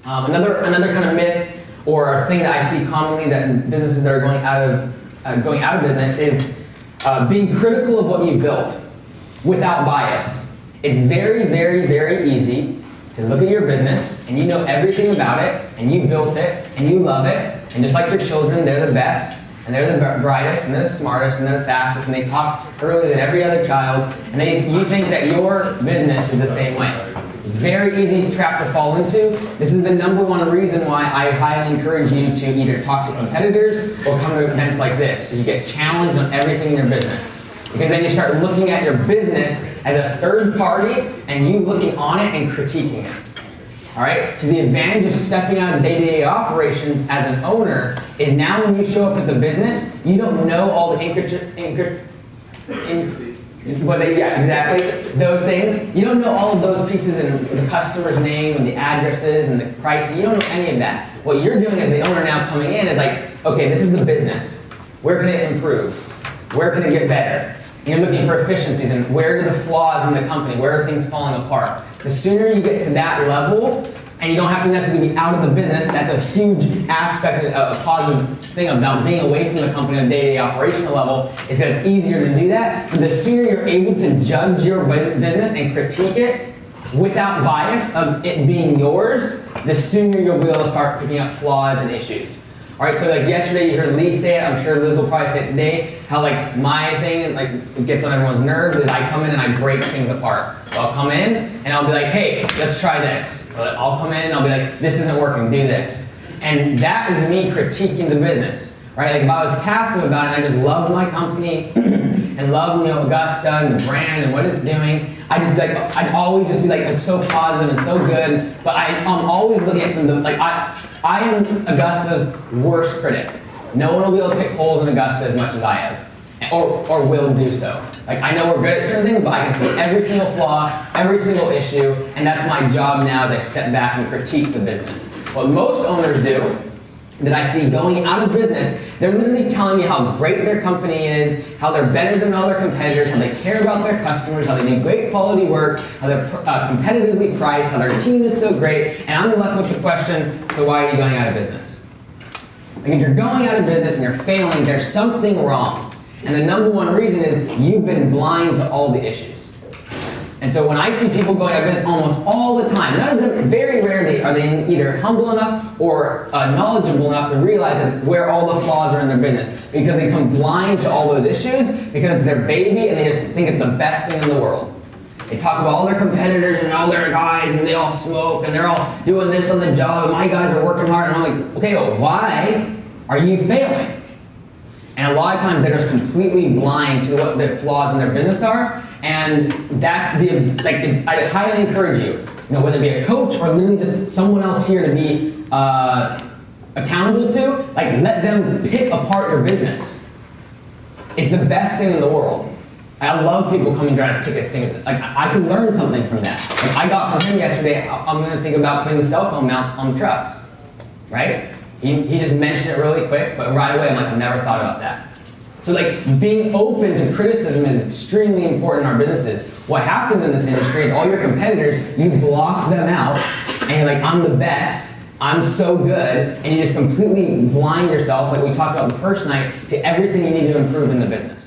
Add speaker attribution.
Speaker 1: Another kind of myth or thing that I see commonly that businesses that are going out of business is being critical of what you built without bias. It's very, very, very easy to look at your business and you know everything about it and you built it and you love it, and just like your children, they're the best and they're the brightest and they're the smartest and they're the fastest and they talk earlier than every other child, and you think that your business is the same way. It's a very easy trap to fall into. This is the number one reason why I highly encourage you to either talk to competitors or come to events like this, is you get challenged on everything in your business. Because then you start looking at your business as a third party and you looking on it and critiquing it. All right? So the advantage of stepping out of day-to-day operations as an owner is now when you show up at the business, you don't know all the those things. You don't know all of those pieces and the customer's name and the addresses and the pricing. You don't know any of that. What you're doing as the owner now coming in is like, okay, this is the business. Where can it improve? Where can it get better? And you're looking for efficiencies and where are the flaws in the company? Where are things falling apart? The sooner you get to that level, and you don't have to necessarily be out of the business, that's a huge aspect, a positive thing about being away from the company on a day-to-day operational level, is that it's easier to do that. But the sooner you're able to judge your business and critique it without bias of it being yours, the sooner you'll be able to start picking up flaws and issues. All right, so like yesterday you heard Lee say it, I'm sure Liz will probably say it today, how like my thing, like it gets on everyone's nerves, is I come in and I break things apart. So I'll come in and I'll be like, hey, let's try this. I'll come in and I'll be like, this isn't working, do this. And that is me critiquing the business, right? Like if I was passive about it and I just loved my company and loved, Augusta and the brand and what it's doing, I'd always just be like, it's so positive and so good, but I'm always looking at it from the, like, I am Augusta's worst critic. No one will be able to pick holes in Augusta as much as I am, or will do so. Like, I know we're good at certain things, but I can see every single flaw, every single issue, and that's my job now as I step back and critique the business. What most owners do, that I see going out of business, they're literally telling me how great their company is, how they're better than all their competitors, how they care about their customers, how they do great quality work, how they're competitively priced, how their team is so great, and I'm left with the question, so why are you going out of business? Like if you're going out of business and you're failing, there's something wrong. And the number one reason is you've been blind to all the issues. And so when I see people going out of business almost all the time, none of them, very rarely are they either humble enough or knowledgeable enough to realize that where all the flaws are in their business, because they become blind to all those issues because it's their baby and they just think it's the best thing in the world. They talk about all their competitors and all their guys and they all smoke and they're all doing this on the job and my guys are working hard, and I'm like, okay, well, why are you failing? And a lot of times they're just completely blind to what the flaws in their business are, and that's I highly encourage you, whether it be a coach or literally just someone else here to be accountable to, like let them pick apart your business. It's the best thing in the world. I love people coming trying to pick at things. Like I could learn something from that. Like I got from him yesterday, I'm going to think about putting the cell phone mounts on the trucks, right? He just mentioned it really quick, but right away I'm like, I've never thought about that. So like being open to criticism is extremely important in our businesses. What happens in this industry is all your competitors, you block them out and you're like, I'm the best, I'm so good, and you just completely blind yourself, like we talked about the first night, to everything you need to improve in the business.